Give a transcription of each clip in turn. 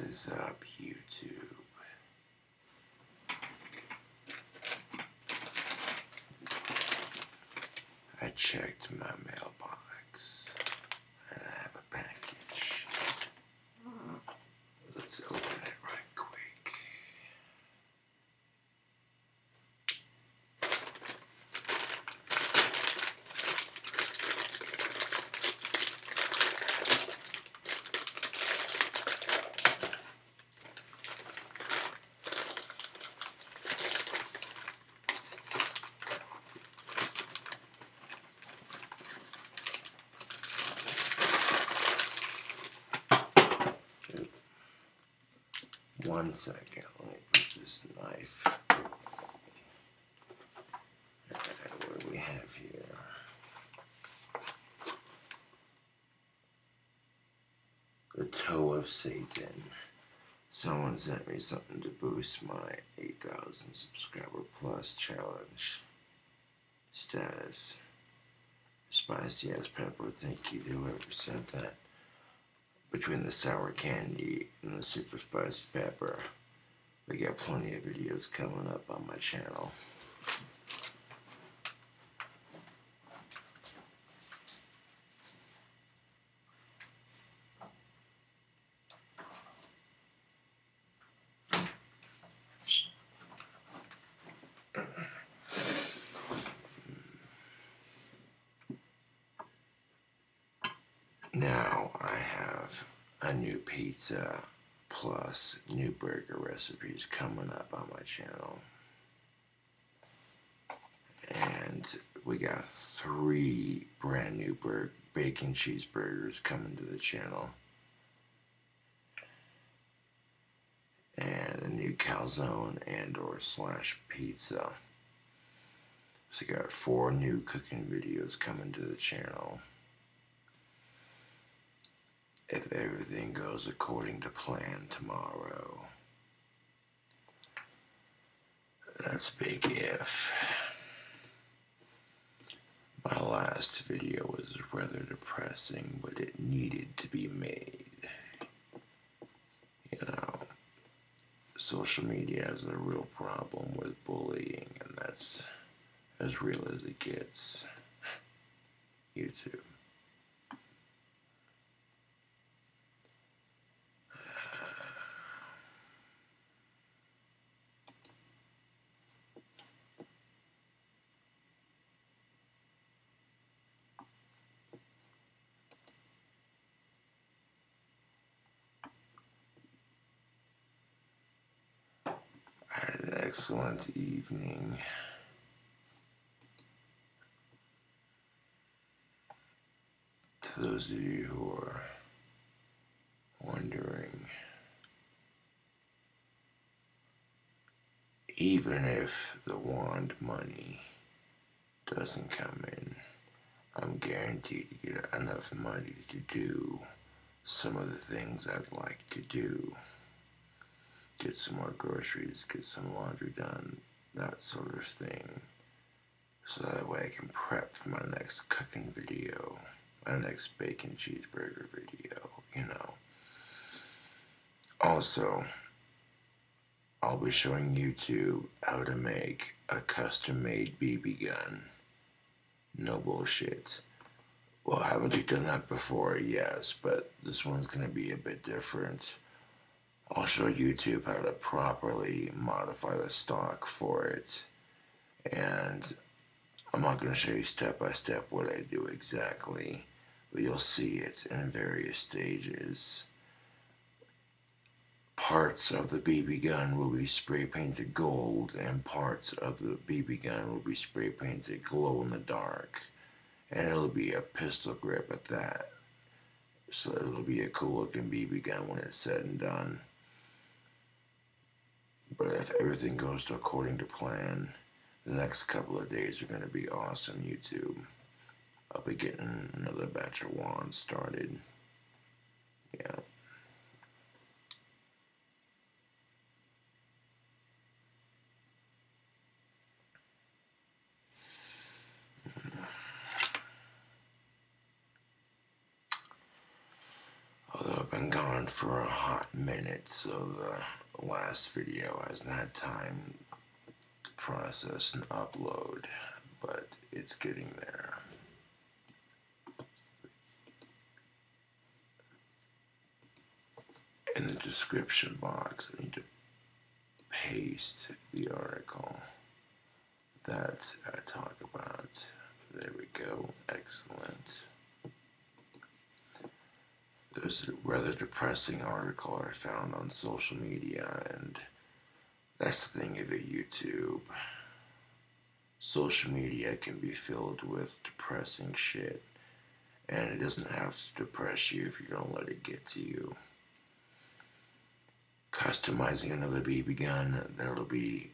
is up, YouTube? I checked my mailbox and I have a package. Let's open it right quick. One second, let me put this knife. What do we have here? The Toe of Satan. Someone sent me something to boost my 8,000 subscriber plus challenge status. Spicy ass pepper, thank you to whoever sent that. Between the sour candy and the super spicy pepper, we got plenty of videos coming up on my channel. Now I have a new pizza plus new burger recipes coming up on my channel. And we got 3 brand new bacon cheeseburgers coming to the channel. And a new calzone and/or / pizza. So we got 4 new cooking videos coming to the channel. If everything goes according to plan tomorrow. That's a big if. My last video was rather depressing, but it needed to be made. You know, social media has a real problem with bullying, and that's as real as it gets. YouTube. I had an excellent evening. To those of you who are wondering, even if the wand money doesn't come in, I'm guaranteed to get enough money to do some of the things I'd like to do. Get some more groceries, get some laundry done, that sort of thing. So that way I can prep for my next cooking video, my next bacon cheeseburger video, you know. Also, I'll be showing YouTube how to make a custom-made BB gun. No bullshit. Well, haven't you done that before? Yes, but this one's gonna be a bit different. I'll show YouTube how to properly modify the stock for it. And I'm not going to show you step by step what I do exactly, but you'll see it in various stages. Parts of the BB gun will be spray painted gold, and parts of the BB gun will be spray painted glow in the dark. And it'll be a pistol grip at that. So it'll be a cool looking BB gun when it's said and done. But if everything goes according to plan, the next couple of days are going to be awesome, YouTube. I'll be getting another batch of wands started. Yeah. Although been gone for a hot minute, so the last video hasn't had time to process and upload, but it's getting there. In the description box, I need to paste the article that I talk about. There we go. Excellent. There's a rather depressing article I found on social media, and that's the thing of it, YouTube. Social media can be filled with depressing shit, and it doesn't have to depress you if you don't let it get to you. Customizing another BB gun, that'll be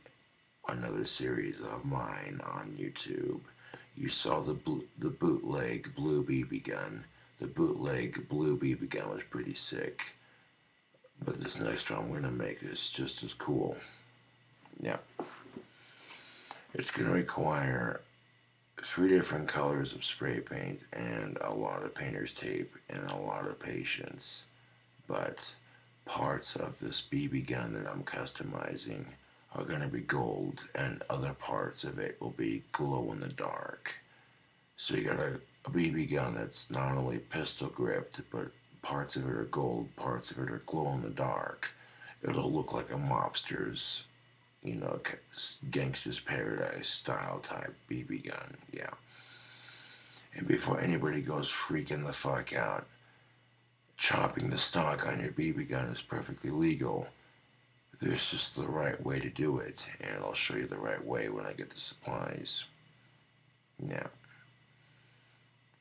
another series of mine on YouTube. You saw the bootleg blue BB gun. The bootleg blue BB gun was pretty sick, but this next one I'm going to make is just as cool. Yeah. It's going to require 3 different colors of spray paint and a lot of painter's tape and a lot of patience, but parts of this BB gun that I'm customizing are going to be gold, and other parts of it will be glow in the dark. So you got a BB gun that's not only pistol gripped, but parts of it are gold, parts of it are glow in the dark. It'll look like a mobster's, you know, Gangster's Paradise style type BB gun, yeah. And before anybody goes freaking the fuck out, chopping the stock on your BB gun is perfectly legal. There's just the right way to do it, and I'll show you the right way when I get the supplies. Yeah.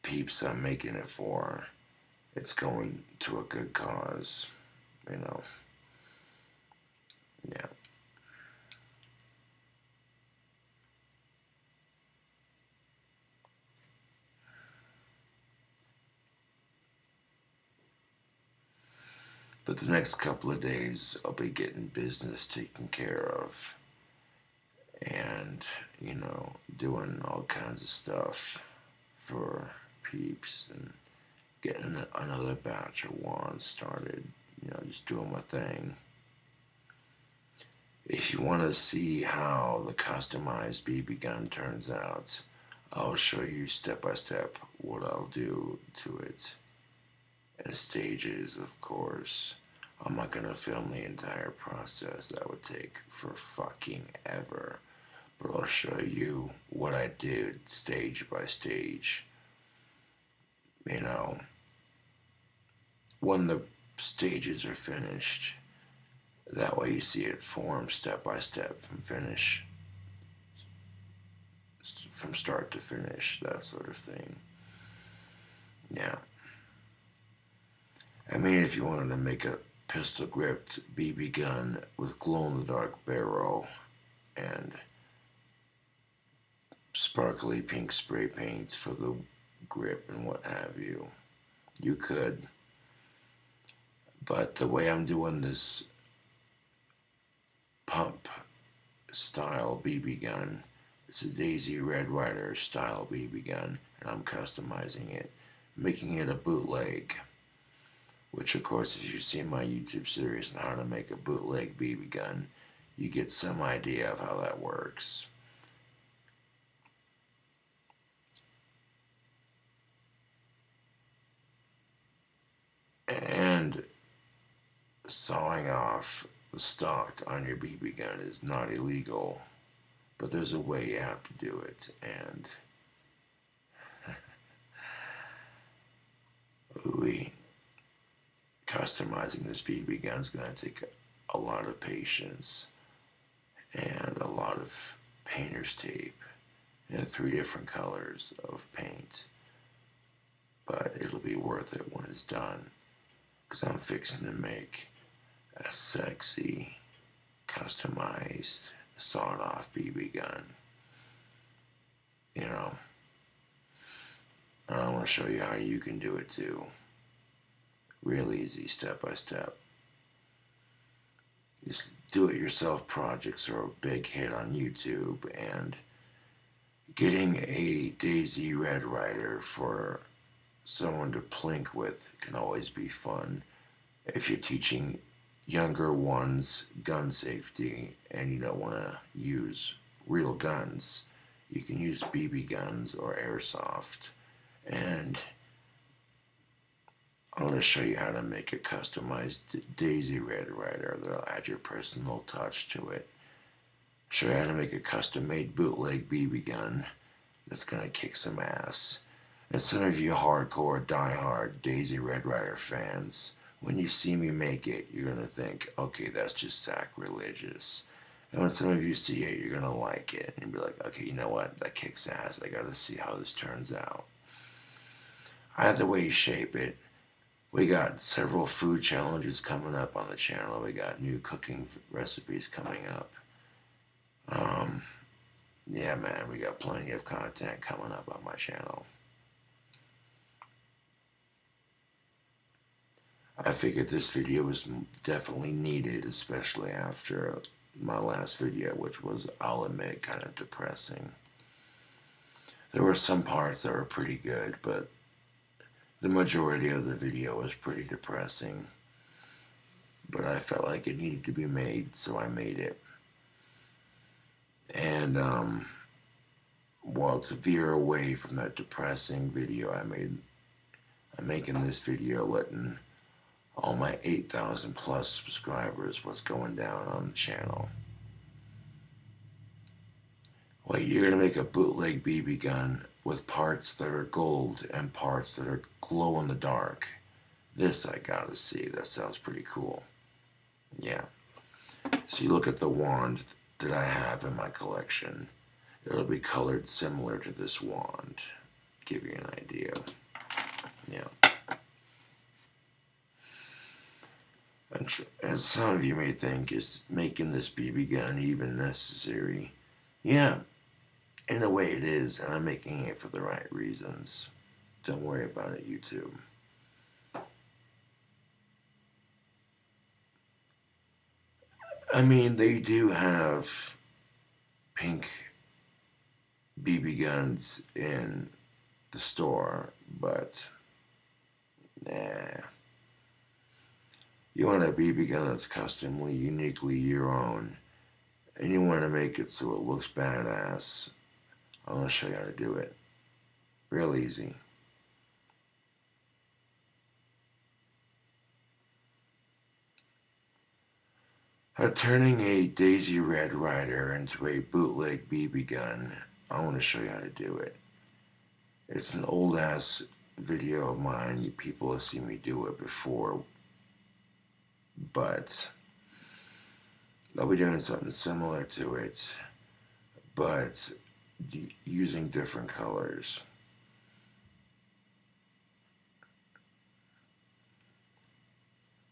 Peeps I'm making it for, it's going to a good cause, you know. Yeah. But the next couple of days, I'll be getting business taken care of. And, you know, doing all kinds of stuff for peeps and getting another batch of wands started. You know, just doing my thing. If you want to see how the customized BB gun turns out, I'll show you step by step what I'll do to it. And stages, of course. I'm not gonna film the entire process. That would take for fucking ever. But I'll show you what I did stage by stage. You know, when the stages are finished, that way you see it form step by step from finish, from start to finish, that sort of thing. Yeah. I mean, if you wanted to make a pistol gripped BB gun with glow in the dark barrel and sparkly pink spray paint for the grip and what have you, you could. But the way I'm doing this pump style BB gun, it's a Daisy Red Ryder style BB gun, and I'm customizing it, making it a bootleg. Which, of course, if you've seen my YouTube series on how to make a bootleg BB gun, you get some idea of how that works. And sawing off the stock on your BB gun is not illegal, but there's a way you have to do it, and customizing this BB gun is going to take a lot of patience and a lot of painter's tape and 3 different colors of paint, but it'll be worth it when it's done, because I'm fixing to make a sexy, customized, sawed-off BB gun. You know, and I want to show you how you can do it too. Real easy, step by step. Just do-it-yourself projects are a big hit on YouTube, and getting a Daisy Red Ryder for someone to plink with can always be fun. If you're teaching younger ones gun safety and you don't want to use real guns, you can use BB guns or airsoft. And I'm going to show you how to make a customized Daisy Red Ryder that'll add your personal touch to it. Show you how to make a custom-made bootleg BB gun that's going to kick some ass. And some of you hardcore, die-hard Daisy Red Ryder fans, when you see me make it, you're going to think, okay, that's just sacrilegious. And when some of you see it, you're going to like it. And be like, okay, you know what? That kicks ass. I got to see how this turns out. Either way you shape it, we got several food challenges coming up on the channel. We got new cooking recipes coming up. Yeah, man, we got plenty of content coming up on my channel. I figured this video was definitely needed, especially after my last video, which was, I'll admit, kind of depressing. There were some parts that were pretty good, but the majority of the video was pretty depressing. But I felt like it needed to be made, so I made it. And while to veer away from that depressing video I'm making this video letting all my 8,000 plus subscribers what's going down on the channel. Well, you're gonna make a bootleg BB gun with parts that are gold and parts that are glow in the dark. This I gotta see. That sounds pretty cool. Yeah. So you look at the wand that I have in my collection. It'll be colored similar to this wand. Give you an idea. Yeah. And some of you may think, is making this BB gun even necessary? Yeah, in a way it is, and I'm making it for the right reasons. Don't worry about it, YouTube. I mean, they do have pink BB guns in the store, but nah. You want a BB gun that's customly, uniquely your own, and you want to make it so it looks badass. I'm going to show you how to do it. Real easy. Turning a Daisy Red Ryder into a bootleg BB gun, I want to show you how to do it. It's an old ass video of mine. People have seen me do it before, but I'll be doing something similar to it, but using different colors.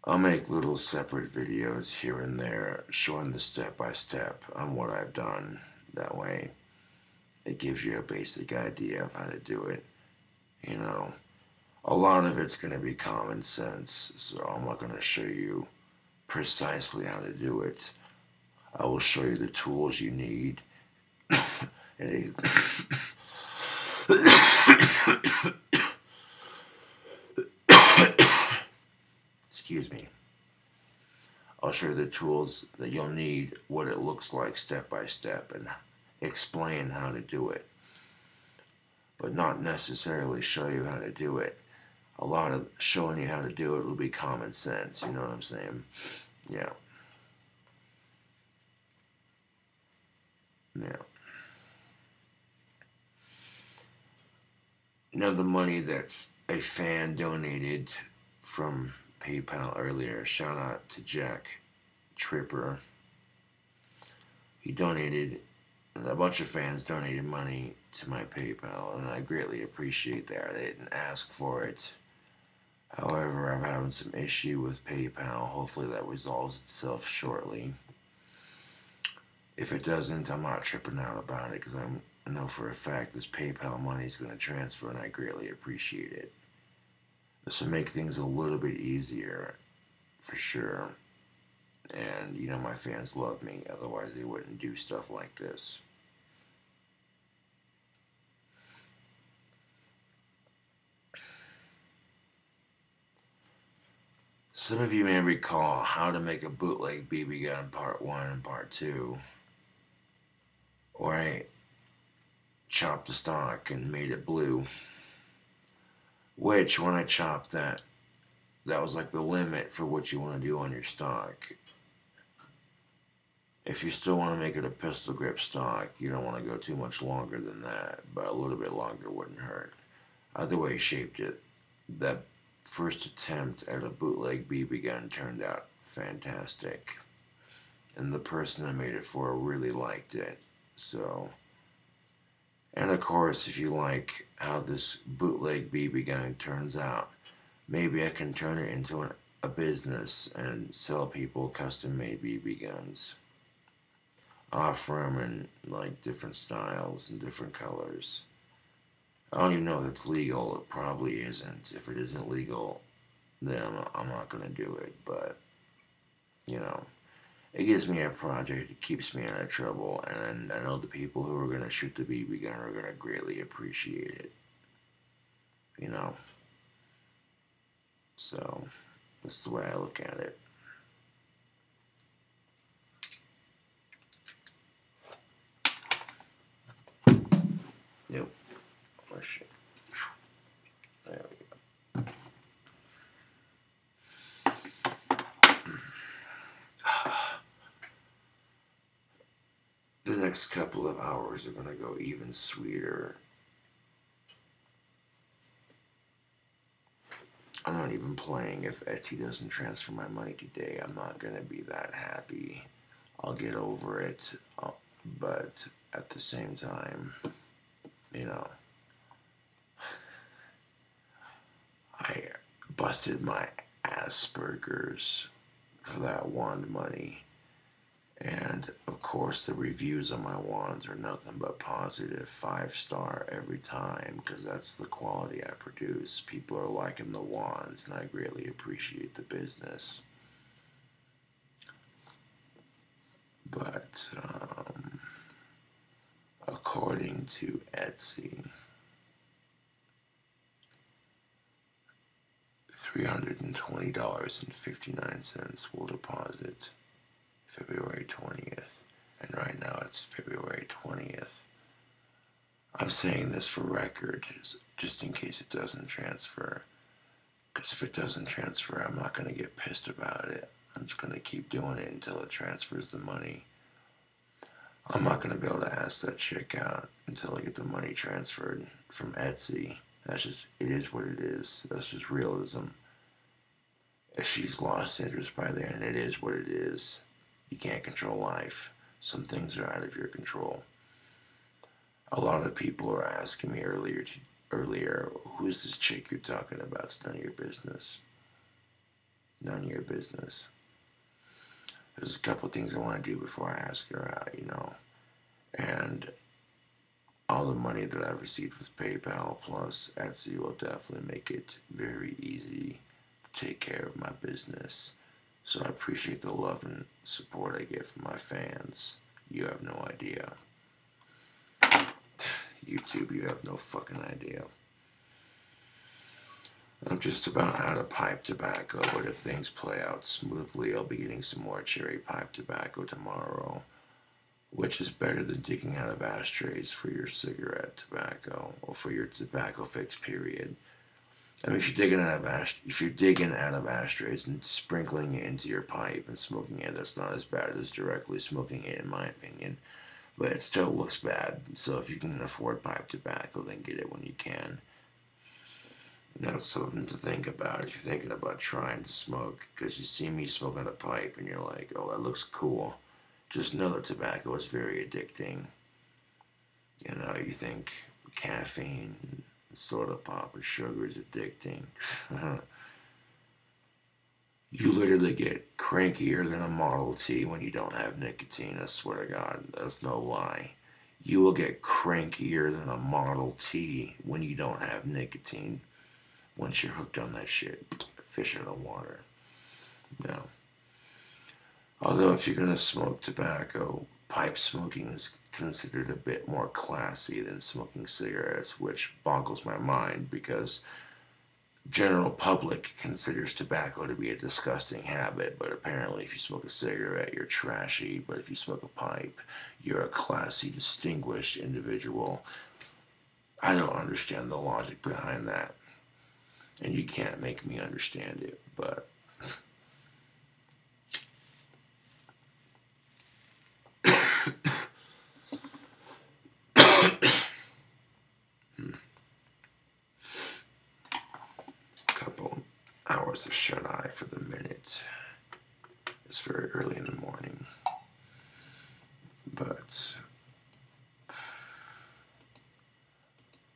I'll make little separate videos here and there showing the step-by-step on what I've done. That way it gives you a basic idea of how to do it. You know, a lot of it's going to be common sense, so I'm not going to show you precisely how to do it. I will show you the tools you need. Excuse me. I'll show you the tools that you'll need, what it looks like step by step, and explain how to do it. But not necessarily show you how to do it. A lot of showing you how to do it will be common sense, you know what I'm saying? Yeah. Yeah. You know, the money that a fan donated from PayPal earlier, shout out to Jack Tripper. He donated, and a bunch of fans donated money to my PayPal, and I greatly appreciate that. They didn't ask for it. However, I'm having some issue with PayPal. Hopefully that resolves itself shortly. If it doesn't, I'm not tripping out about it, because I know for a fact this PayPal money is going to transfer, and I greatly appreciate it. This will make things a little bit easier, for sure. And, you know, my fans love me, otherwise they wouldn't do stuff like this. Some of you may recall How to Make a Bootleg BB Gun Part 1 and Part 2, where I chopped the stock and made it blue. Which, when I chopped that, that was like the limit for what you want to do on your stock. If you still want to make it a pistol grip stock, you don't want to go too much longer than that, but a little bit longer wouldn't hurt. Either way you shaped it, that first attempt at a bootleg BB gun turned out fantastic. And the person I made it for really liked it. So, and of course, if you like how this bootleg BB gun turns out, maybe I can turn it into a business and sell people custom-made BB guns. Offer them in like different styles and different colors. I don't even know if it's legal. It probably isn't. If it isn't legal, then I'm not going to do it. But, you know, it gives me a project. It keeps me out of trouble. And I know the people who are going to shoot the BB gun are going to greatly appreciate it. You know. So, that's the way I look at it. Yep. Oh, shit. There we go. The next couple of hours are going to go even sweeter. I'm not even playing. If Etsy doesn't transfer my money today, I'm not going to be that happy. I'll get over it. But at the same time, you know, I busted my Asperger's for that wand money. And of course, the reviews on my wands are nothing but positive, 5-star every time, because that's the quality I produce. People are liking the wands, and I greatly appreciate the business. But according to Etsy, $320.59 will deposit February 20th, and right now it's February 20th. I'm saying this for record, just in case it doesn't transfer, because if it doesn't transfer, I'm not going to get pissed about it. I'm just going to keep doing it until it transfers the money. I'm not going to be able to ask that chick out until I get the money transferred from Etsy. That's just, it is what it is. That's just realism. If she's lost interest by then, it is what it is. You can't control life. Some things are out of your control. A lot of people are asking me earlier, who's this chick you're talking about? It's none of your business. None of your business. There's a couple of things I want to do before I ask her out, you know. And all the money that I've received with PayPal plus Etsy will definitely make it very easy to take care of my business. So I appreciate the love and support I get from my fans. You have no idea. YouTube, you have no fucking idea. I'm just about out of pipe tobacco, but if things play out smoothly, I'll be getting some more cherry pipe tobacco tomorrow, which is better than digging out of ashtrays for your cigarette tobacco, or for your tobacco fix, period. I mean, if you're digging out of ashtrays and sprinkling it into your pipe and smoking it, that's not as bad as directly smoking it, in my opinion. But it still looks bad. So if you can afford pipe tobacco, then get it when you can. That's something to think about if you're thinking about trying to smoke. Because you see me smoking a pipe and you're like, oh, that looks cool. Just know that tobacco is very addicting. You know, you think caffeine, soda pop, or sugar is addicting. You literally get crankier than a Model T when you don't have nicotine. I swear to God, that's no lie. You will get crankier than a Model T when you don't have nicotine. Once you're hooked on that shit, fish in the water. No. Although if you're gonna smoke tobacco, pipe smoking is considered a bit more classy than smoking cigarettes, which boggles my mind because general public considers tobacco to be a disgusting habit, but apparently if you smoke a cigarette, you're trashy, but if you smoke a pipe, you're a classy, distinguished individual. I don't understand the logic behind that, and you can't make me understand it, but a couple hours of shut-eye for the minute. It's very early in the morning, but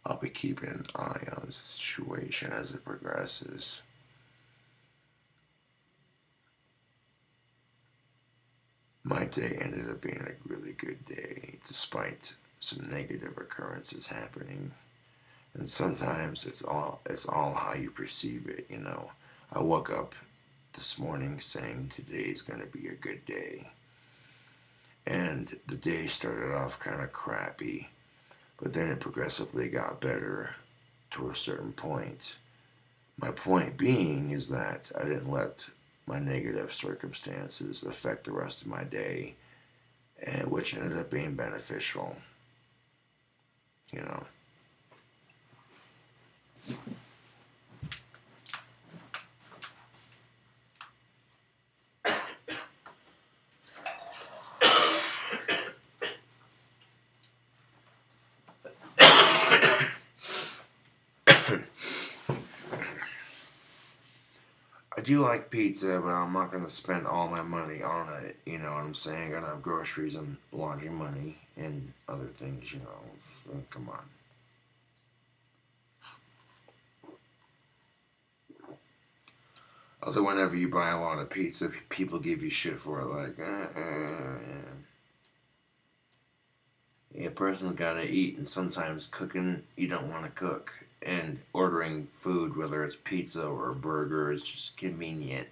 I'll be keeping an eye on the situation as it progresses. My day ended up being a really good day, despite some negative occurrences happening. And sometimes it's all how you perceive it, you know. I woke up this morning saying today's gonna be a good day. And the day started off kind of crappy, but then it progressively got better to a certain point. My point being is that I didn't let my negative circumstances affect the rest of my day, and which ended up being beneficial, you know. I do like pizza, but I'm not going to spend all my money on it. You know what I'm saying? I'm going to have groceries and laundry money and other things, you know. So, come on. Although whenever you buy a lot of pizza, people give you shit for it. Like, a person's got to eat, and sometimes cooking, you don't want to cook. And ordering food, whether it's pizza or a burger, is just convenient.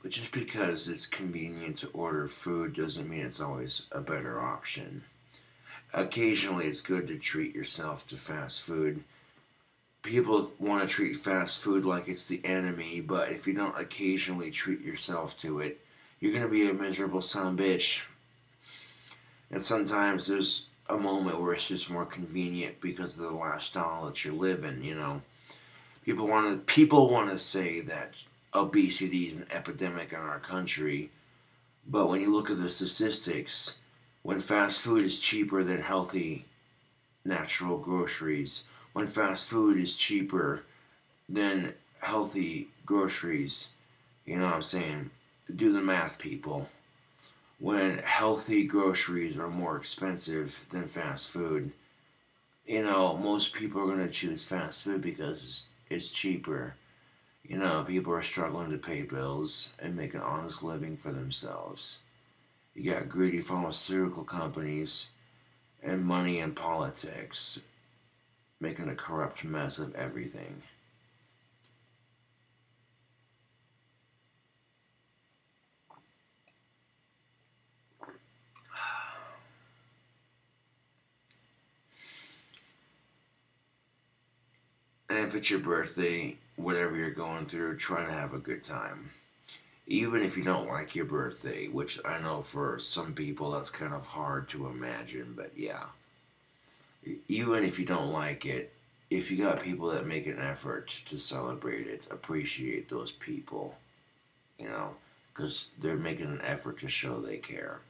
But just because it's convenient to order food doesn't mean it's always a better option. Occasionally, it's good to treat yourself to fast food. People want to treat fast food like it's the enemy, but if you don't occasionally treat yourself to it, you're going to be a miserable son of a bitch. And sometimes there's a moment where it's just more convenient because of the lifestyle that you're living, you know. People want to say that obesity is an epidemic in our country, but when you look at the statistics, when fast food is cheaper than healthy natural groceries, when fast food is cheaper than healthy groceries, you know what I'm saying? Do the math, people. When healthy groceries are more expensive than fast food, you know, most people are going to choose fast food because it's cheaper. You know, people are struggling to pay bills and make an honest living for themselves. You got greedy pharmaceutical companies and money in politics making a corrupt mess of everything. And if it's your birthday, whatever you're going through, try to have a good time. Even if you don't like your birthday, which I know for some people that's kind of hard to imagine, but yeah. Even if you don't like it, if you got people that make an effort to celebrate it, appreciate those people, you know, because they're making an effort to show they care.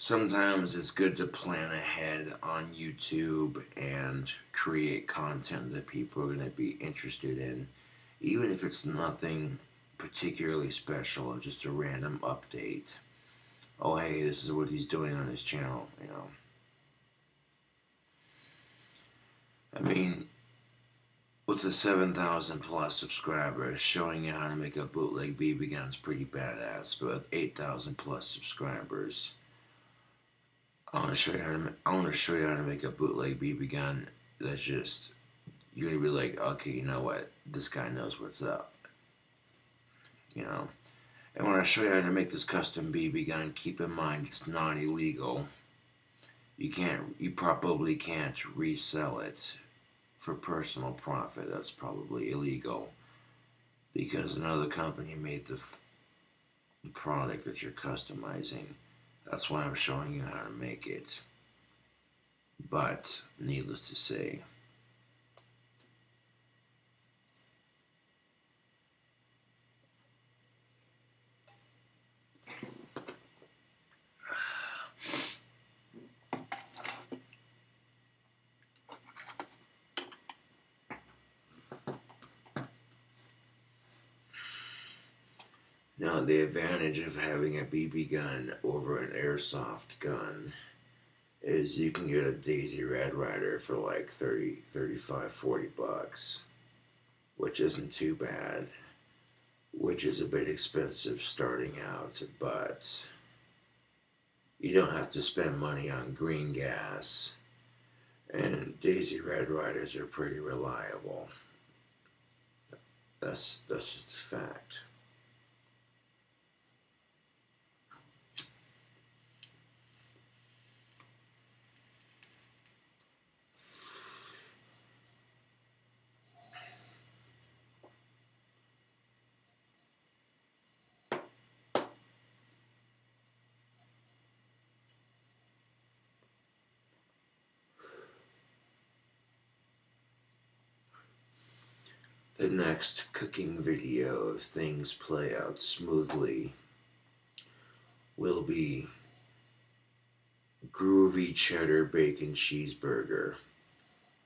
Sometimes it's good to plan ahead on YouTube and create content that people are going to be interested in, even if it's nothing particularly special, just a random update. Oh, hey, this is what he's doing on his channel, you know. I mean, with the 7,000 plus subscribers, showing you how to make a bootleg BB gun's pretty badass. But with 8,000 plus subscribers, I want to show you how to make a bootleg BB gun. That's just, you're gonna be like, okay, you know what? This guy knows what's up. You know. And when I show you how to make this custom BB gun, keep in mind it's not illegal. You probably can't resell it for personal profit. That's probably illegal because another company made the product that you're customizing. That's why I'm showing you how to make it. But needless to say, now the advantage of having a BB gun over an airsoft gun is you can get a Daisy Red Ryder for like 30, 35, 40 bucks, which isn't too bad, which is a bit expensive starting out, but you don't have to spend money on green gas, and Daisy Red Ryders are pretty reliable. That's just a fact. The next cooking video, if things play out smoothly, will be groovy cheddar bacon cheeseburger.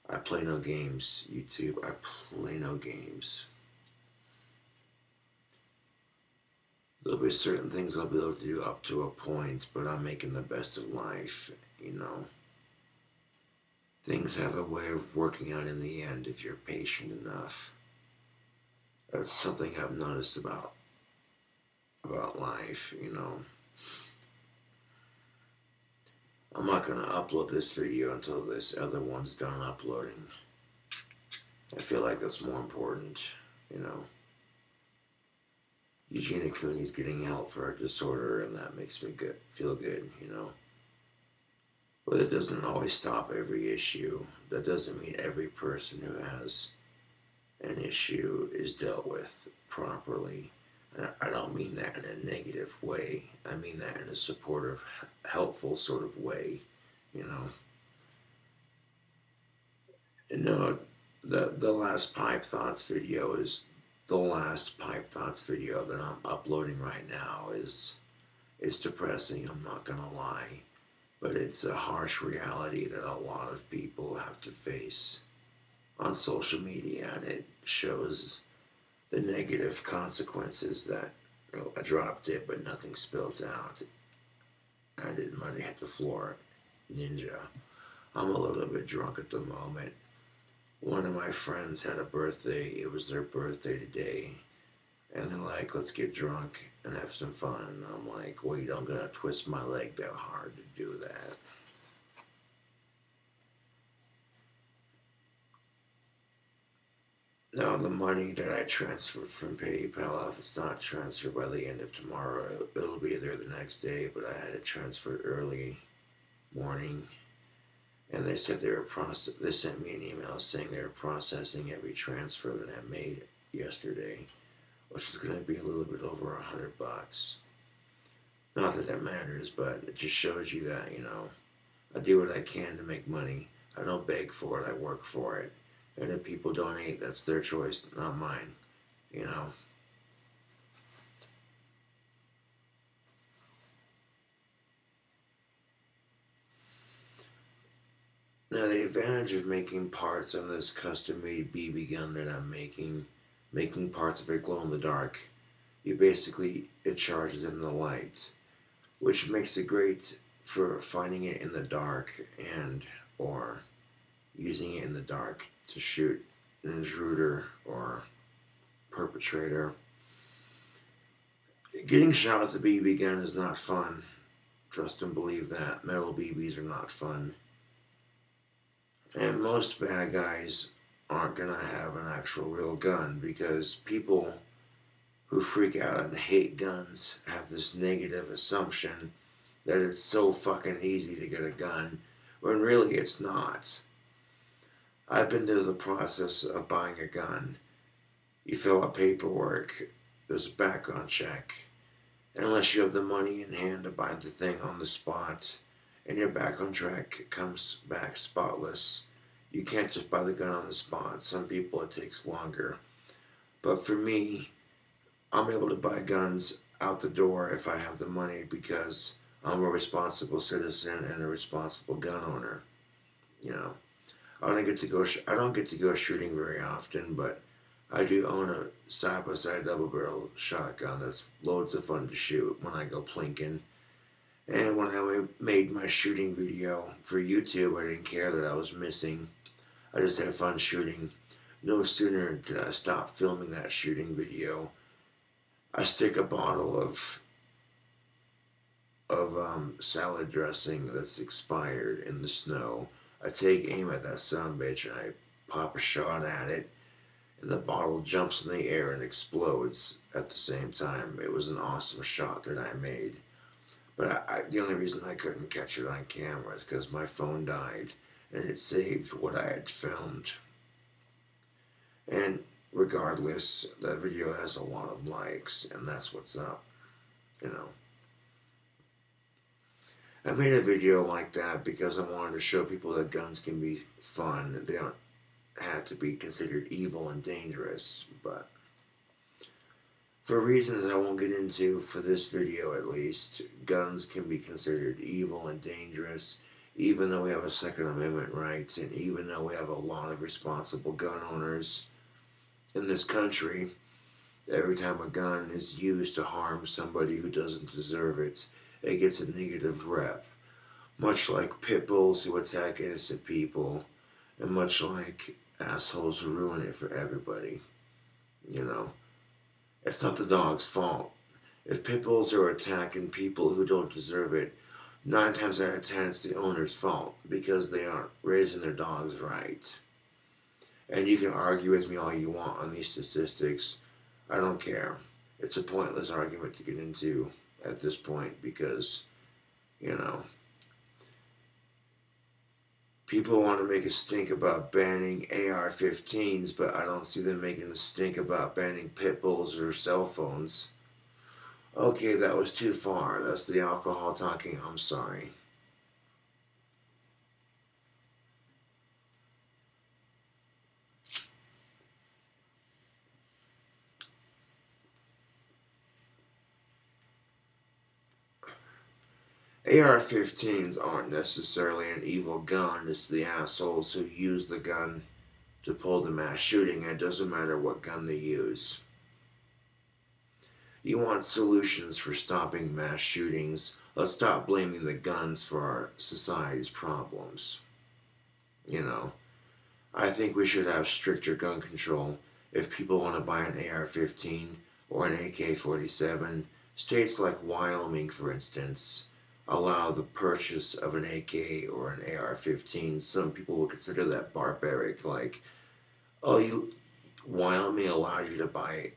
I play no games, YouTube. I play no games. There'll be certain things I'll be able to do up to a point, but I'm making the best of life, you know. Things have a way of working out in the end if you're patient enough. That's something I've noticed about life, you know. I'm not going to upload this video until this other one's done uploading. I feel like that's more important, you know. Eugenia Cooney's getting help for her disorder, and that makes me feel good, you know. But it doesn't always stop every issue. That doesn't mean every person who has an issue is dealt with properly. I don't mean that in a negative way. I mean that in a supportive, helpful sort of way, you know. You know, the last Pipe Thoughts video is the last Pipe Thoughts video that I'm uploading right now is depressing, I'm not gonna lie. But it's a harsh reality that a lot of people have to face on social media, and it shows the negative consequences that, you know, I dropped it but nothing spilled out. I didn't let it hit the floor. Ninja. I'm a little bit drunk at the moment. One of my friends had a birthday. It was their birthday today. And they're like, let's get drunk and have some fun. And I'm like, wait, I'm going to twist my leg that hard to do that. Now, the money that I transferred from PayPal, if it's not transferred by the end of tomorrow, it'll be there the next day. But I had it transferred early morning. And they said they sent me an email saying they were processing every transfer that I made yesterday, which is going to be a little bit over $100. Not that it matters, but it just shows you that, you know, I do what I can to make money. I don't beg for it, I work for it. And if people donate, that's their choice, not mine, you know. Now, the advantage of making parts on this custom-made BB gun that I'm making parts of it glow in the dark, it charges in the light, which makes it great for finding it in the dark and or using it in the dark to shoot an intruder or perpetrator. Getting shot with a BB gun is not fun. Trust and believe that. Metal BBs are not fun. And most bad guys aren't going to have an actual real gun, because people who freak out and hate guns have this negative assumption that it's so fucking easy to get a gun, when really it's not. I've been through the process of buying a gun. You fill out paperwork, there's a background check. And unless you have the money in hand to buy the thing on the spot, and your background check comes back spotless, you can't just buy the gun on the spot. Some people it takes longer. But for me, I'm able to buy guns out the door if I have the money, because I'm a responsible citizen and a responsible gun owner. You know, I don't get to go shooting very often, but I do own a side-by-side double-barrel shotgun that's loads of fun to shoot when I go plinking. And when I made my shooting video for YouTube, I didn't care that I was missing. I just had fun shooting. No sooner did I stop filming that shooting video, I stick a bottle of salad dressing that's expired in the snow. I take aim at that sumbitch and I pop a shot at it, and the bottle jumps in the air and explodes at the same time. It was an awesome shot that I made. But the only reason I couldn't catch it on camera is because my phone died and it saved what I had filmed. And regardless, that video has a lot of likes, and that's what's up, you know. I made a video like that because I wanted to show people that guns can be fun. They don't have to be considered evil and dangerous, but for reasons I won't get into for this video at least, guns can be considered evil and dangerous, even though we have a Second Amendment rights, and even though we have a lot of responsible gun owners in this country. Every time a gun is used to harm somebody who doesn't deserve it, it gets a negative rep. Much like pit bulls who attack innocent people, and much like assholes who ruin it for everybody. You know, it's not the dog's fault. If pit bulls are attacking people who don't deserve it, 9 times out of 10 it's the owner's fault, because they aren't raising their dogs right. And you can argue with me all you want on these statistics. I don't care. It's a pointless argument to get into at this point, because, you know, people want to make a stink about banning AR-15s, but I don't see them making a stink about banning pit bulls or cell phones. Okay, that was too far. That's the alcohol talking. I'm sorry. AR-15s aren't necessarily an evil gun. It's the assholes who use the gun to pull the mass shooting, and it doesn't matter what gun they use. You want solutions for stopping mass shootings. Let's stop blaming the guns for our society's problems. You know, I think we should have stricter gun control. If people want to buy an AR-15 or an AK-47, states like Wyoming, for instance, allow the purchase of an AK or an AR-15. Some people will consider that barbaric, like, oh, Wyoming allows you to buy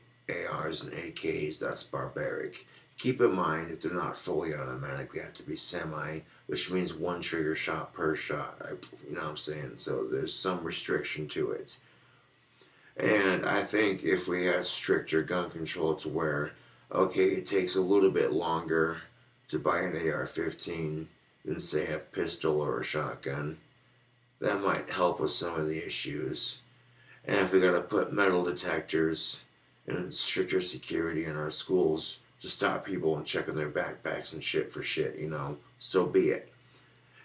ARs and AKs, that's barbaric. Keep in mind, if they're not fully automatic, they have to be semi, which means 1 trigger shot per shot. You know what I'm saying? So there's some restriction to it. And I think if we had stricter gun control to where, okay, it takes a little bit longer to buy an AR-15 than, say, a pistol or a shotgun, that might help with some of the issues. And if we gotta put metal detectors and stricter security in our schools to stop people and checking their backpacks and shit for shit, you know, so be it.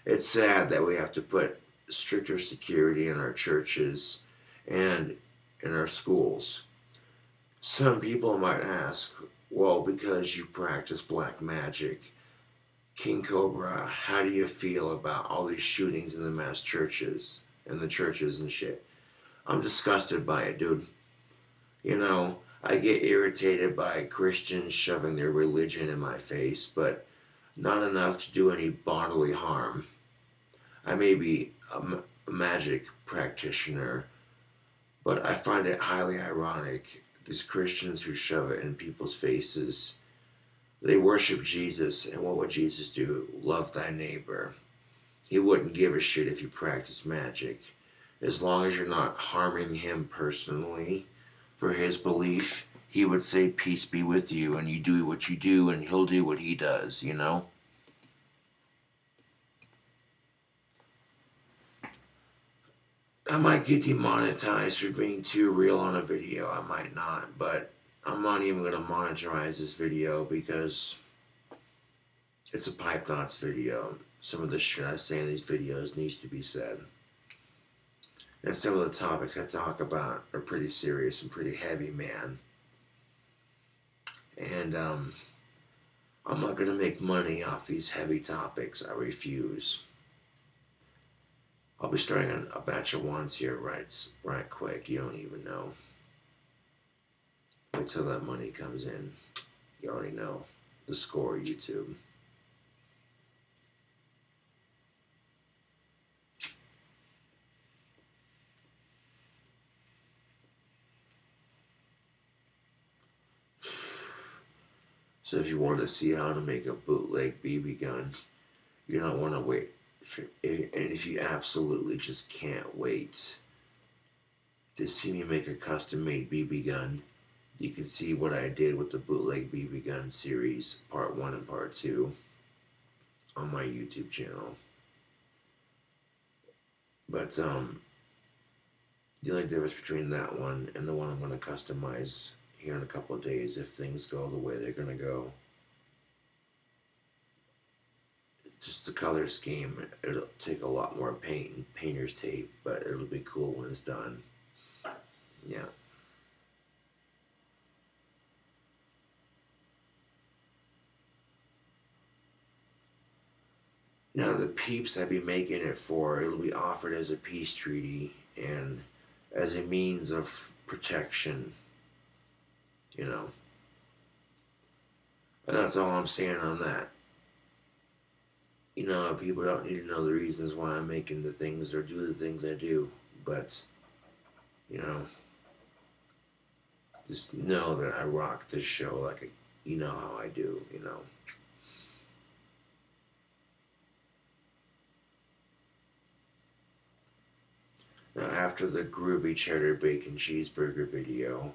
It's sad that we have to put stricter security in our churches and in our schools. Some people might ask, well, because you practice black magic, King Cobra, how do you feel about all these shootings in the mass churches and the churches and shit? I'm disgusted by it, dude. You know, I get irritated by Christians shoving their religion in my face, but not enough to do any bodily harm. I may be a magic practitioner, but I find it highly ironic. These Christians who shove it in people's faces, they worship Jesus, and what would Jesus do? Love thy neighbor. He wouldn't give a shit if you practice magic. As long as you're not harming him personally for his belief, he would say, peace be with you, and you do what you do, and he'll do what he does, you know? I might get demonetized for being too real on a video. I might not, but I'm not even going to monetize this video because it's a Pipe Thoughts video. Some of the shit I say in these videos needs to be said. And some of the topics I talk about are pretty serious and pretty heavy, man. And I'm not going to make money off these heavy topics. I refuse. I'll be starting on a batch of ones here right quick. You don't even know. Wait till that money comes in. You already know the score, YouTube. So if you want to see how to make a bootleg BB gun, you don't want to wait. And if you absolutely just can't wait to see me make a custom-made BB gun, you can see what I did with the bootleg BB gun series, part 1 and part 2, on my YouTube channel. But the only difference between that one and the one I'm going to customize here in a couple of days, if things go the way they're going to go, just the color scheme, it'll take a lot more paint and painter's tape, but it'll be cool when it's done. Yeah. Now the peeps I be making it for, it'll be offered as a peace treaty and as a means of protection, you know. And that's all I'm saying on that. You know, people don't need to know the reasons why I'm making the things or do the things I do, but, you know, just know that I rock this show like you know how I do, you know. Now, after the groovy cheddar bacon cheeseburger video,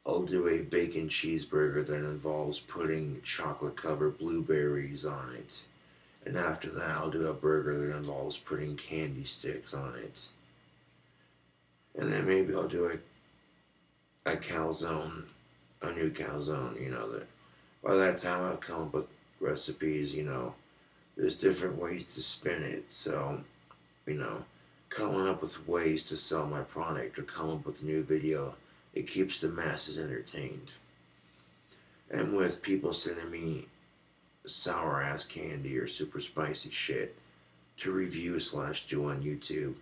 I'll do a bacon cheeseburger that involves putting chocolate-covered blueberries on it. And after that, I'll do a burger that involves putting candy sticks on it. And then maybe I'll do a calzone, a new calzone, you know. That by that time I've come up with recipes, you know. There's different ways to spin it, so, you know, coming up with ways to sell my product or come up with a new video, it keeps the masses entertained. And with people sending me sour ass candy or super spicy shit to review / do on YouTube,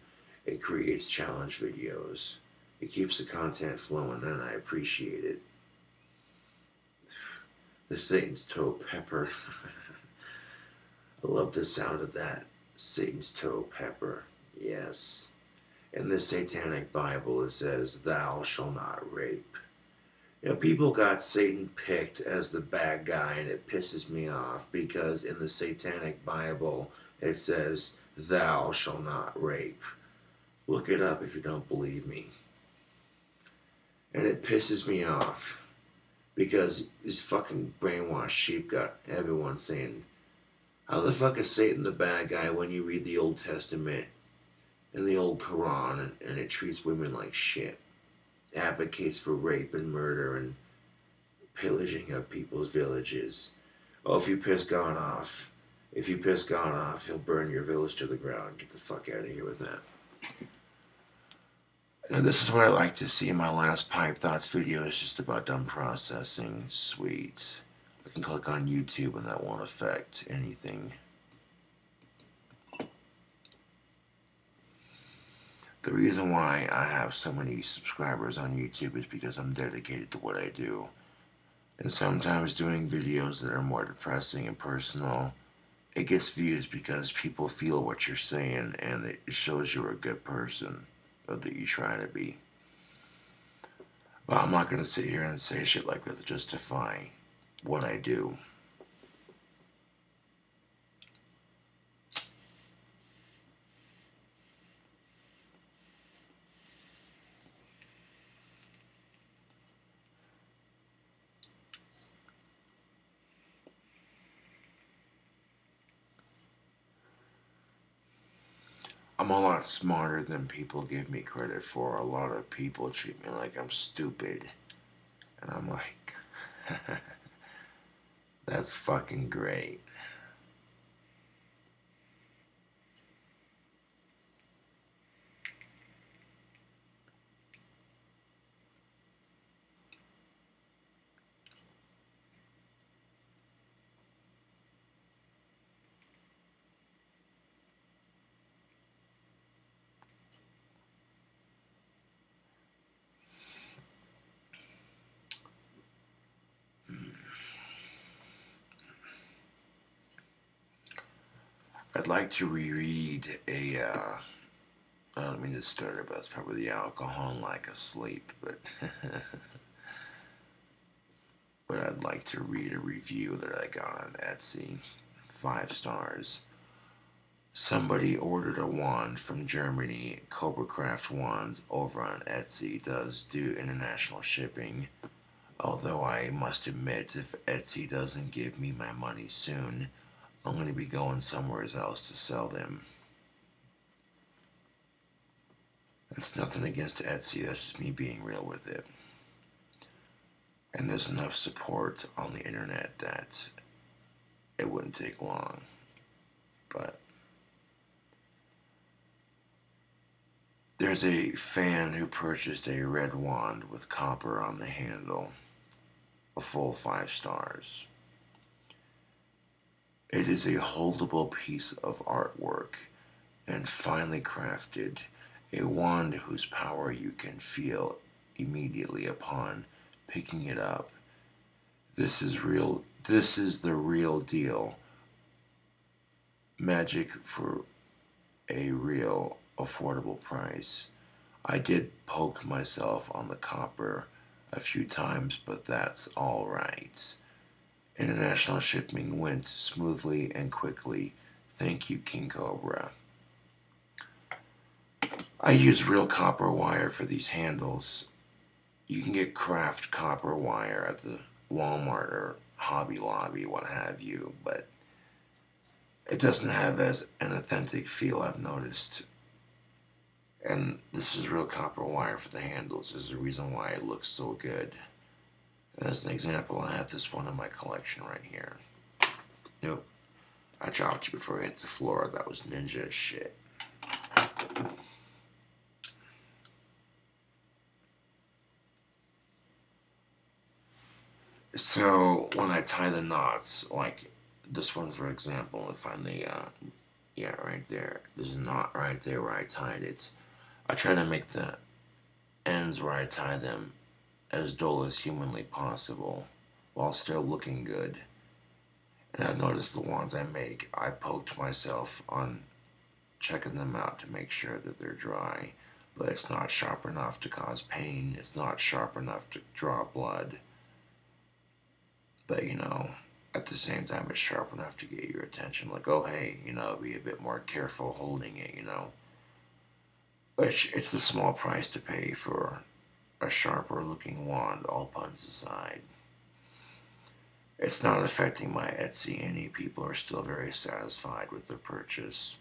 it creates challenge videos. It keeps the content flowing, and I appreciate it. The Satan's toe pepper. I love the sound of that. Satan's toe pepper. Yes. In the Satanic Bible it says, "Thou shalt not rape." You know, people got Satan picked as the bad guy, and it pisses me off because in the Satanic Bible it says, "Thou shalt not rape." Look it up if you don't believe me. And it pisses me off because these fucking brainwashed sheep got everyone saying, how the fuck is Satan the bad guy when you read the Old Testament and the old Quran and it treats women like shit? Advocates for rape and murder and pillaging of people's villages. Oh, if you piss God off, If you piss God off, he'll burn your village to the ground. Get the fuck out of here with that. And this is what I like to see in my last Pipe Thoughts video. It's just about dumb processing. Sweet. I can click on YouTube and that won't affect anything. The reason why I have so many subscribers on YouTube is because I'm dedicated to what I do. And sometimes doing videos that are more depressing and personal, it gets views because people feel what you're saying and it shows you're a good person, or that you try to be. But I'm not going to sit here and say shit like that to justify what I do. I'm a lot smarter than people give me credit for. A lot of people treat me like I'm stupid. And I'm like, that's fucking great. I'd like to reread a, I don't mean to start it, but it's probably the alcohol and lack of sleep, but but I'd like to read a review that I got on Etsy. 5 stars. Somebody ordered a wand from Germany. Cobra Craft Wands over on Etsy does do international shipping. Although I must admit, if Etsy doesn't give me my money soon, I'm going to be going somewhere else to sell them. That's nothing against Etsy, that's just me being real with it. And there's enough support on the internet that it wouldn't take long. But there's a fan who purchased a red wand with copper on the handle. A full 5 stars. It is a holdable piece of artwork and finely crafted, a wand whose power you can feel immediately upon picking it up. This is real. This is the real deal. Magic for a real affordable price. I did poke myself on the copper a few times, but that's all right. International shipping went smoothly and quickly. Thank you, King Cobra. I use real copper wire for these handles. You can get craft copper wire at the Walmart or Hobby Lobby, what have you, but it doesn't have as an authentic feel, I've noticed. And this is real copper wire for the handles. There's a reason why it looks so good. As an example, I have this one in my collection right here. Nope. I dropped it before it hit the floor. That was ninja shit. So, when I tie the knots, like this one for example, if I may, yeah, right there. There's a knot right there where I tied it. I try to make the ends where I tie them as dull as humanly possible, while still looking good. And I've noticed the ones I make, I poked myself on checking them out to make sure that they're dry, but it's not sharp enough to cause pain, it's not sharp enough to draw blood. But, you know, at the same time, it's sharp enough to get your attention, like, oh, hey, you know, be a bit more careful holding it, you know. Which, it's a small price to pay for a sharper looking wand, all puns aside. It's not affecting my Etsy any. People are still very satisfied with their purchase.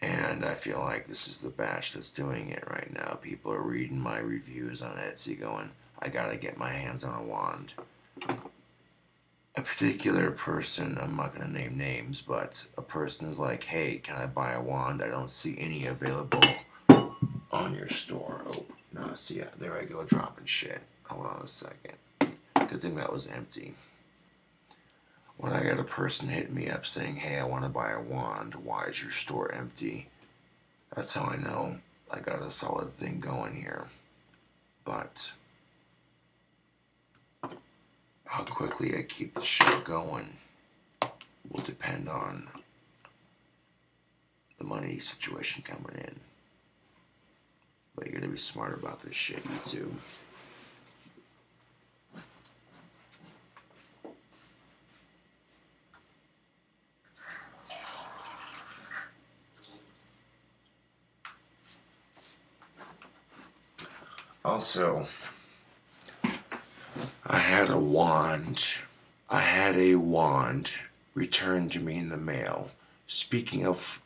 And I feel like this is the batch that's doing it right now. People are reading my reviews on Etsy going, I gotta get my hands on a wand. a particular person, I'm not going to name names, but a person's like, hey, can I buy a wand? I don't see any available on your store. Oh, no, see, there I go dropping shit. Hold on a second. Good thing that was empty. When I got a person hitting me up saying, hey, I want to buy a wand, why is your store empty? That's how I know I got a solid thing going here. But how quickly I keep the show going will depend on the money situation coming in. But you gotta be smart about this shit, YouTube. Also, I had a wand returned to me in the mail. Speaking of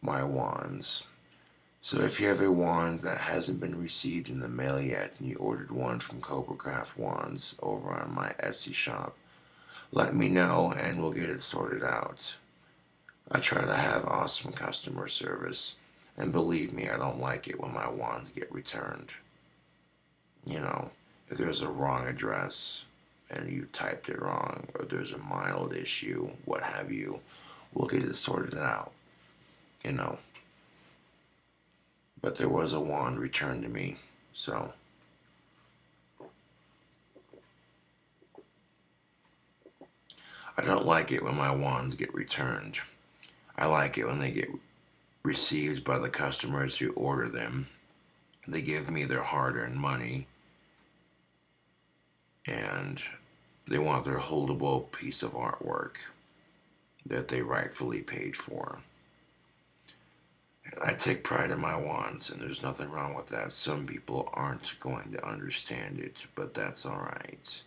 my wands, so if you have a wand that hasn't been received in the mail yet and you ordered one from Cobra Craft Wands over on my Etsy shop, let me know and we'll get it sorted out. I try to have awesome customer service, and believe me, I don't like it when my wands get returned. You know, if there's a wrong address and you typed it wrong, or there's a mild issue, what have you, we'll get it sorted out, you know. But there was a wand returned to me, so. I don't like it when my wands get returned. I like it when they get received by the customers who order them. They give me their hard-earned money, and they want their holdable piece of artwork that they rightfully paid for. And I take pride in my wands, and there's nothing wrong with that. Some people aren't going to understand it, but that's alright.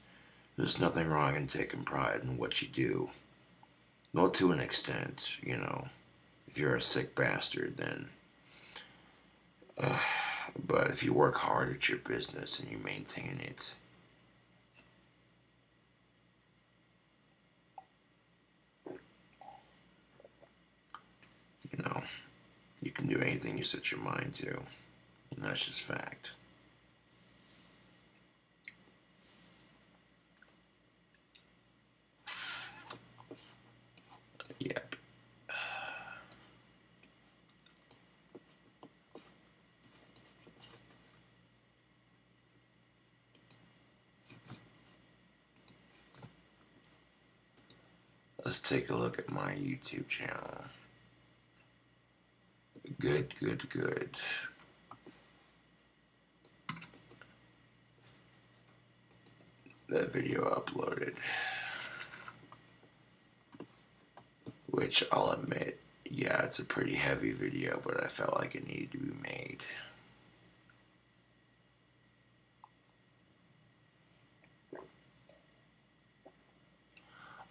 There's nothing wrong in taking pride in what you do. Not to an extent, you know. If you're a sick bastard, then... but if you work hard at your business and you maintain it, you know, you can do anything you set your mind to. And that's just fact. Yep. Let's take a look at my YouTube channel. Good, good, good. That video uploaded. Which I'll admit, yeah, it's a pretty heavy video, but I felt like it needed to be made.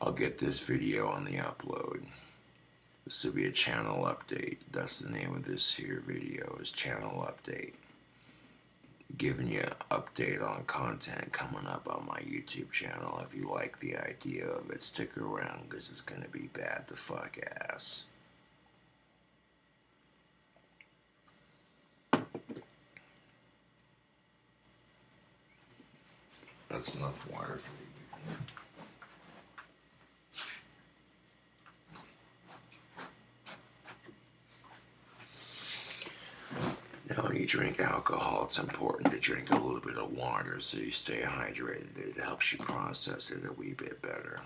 I'll get this video on the upload. This will be a channel update. That's the name of this here video, is Channel Update. Giving you an update on content coming up on my YouTube channel. If you like the idea of it, stick around, because it's going to be bad the fuck ass. That's enough water for the evening. Now, when you drink alcohol, it's important to drink a little bit of water so you stay hydrated. It helps you process it a wee bit better.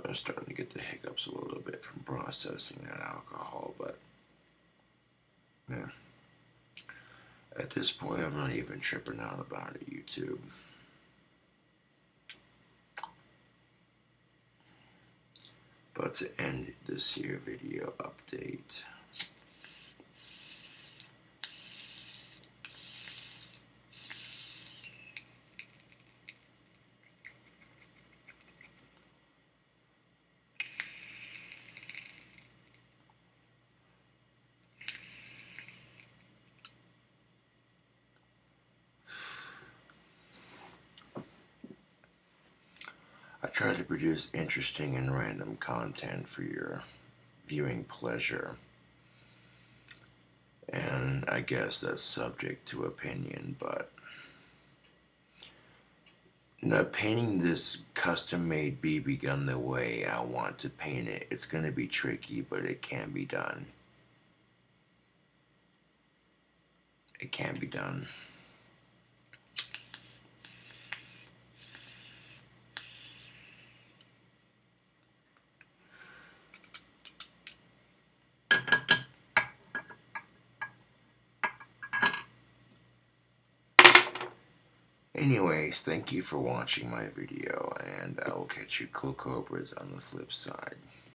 I'm starting to get the hiccups a little bit from processing that alcohol, but yeah. At this point, I'm not even tripping out about it, YouTube. But to end this here video update, try to produce interesting and random content for your viewing pleasure. And I guess that's subject to opinion, but now, painting this custom-made BB gun the way I want to paint it, it's going to be tricky, but it can be done. It can be done. Anyways, thank you for watching my video, and I will catch you cool cobras on the flip side.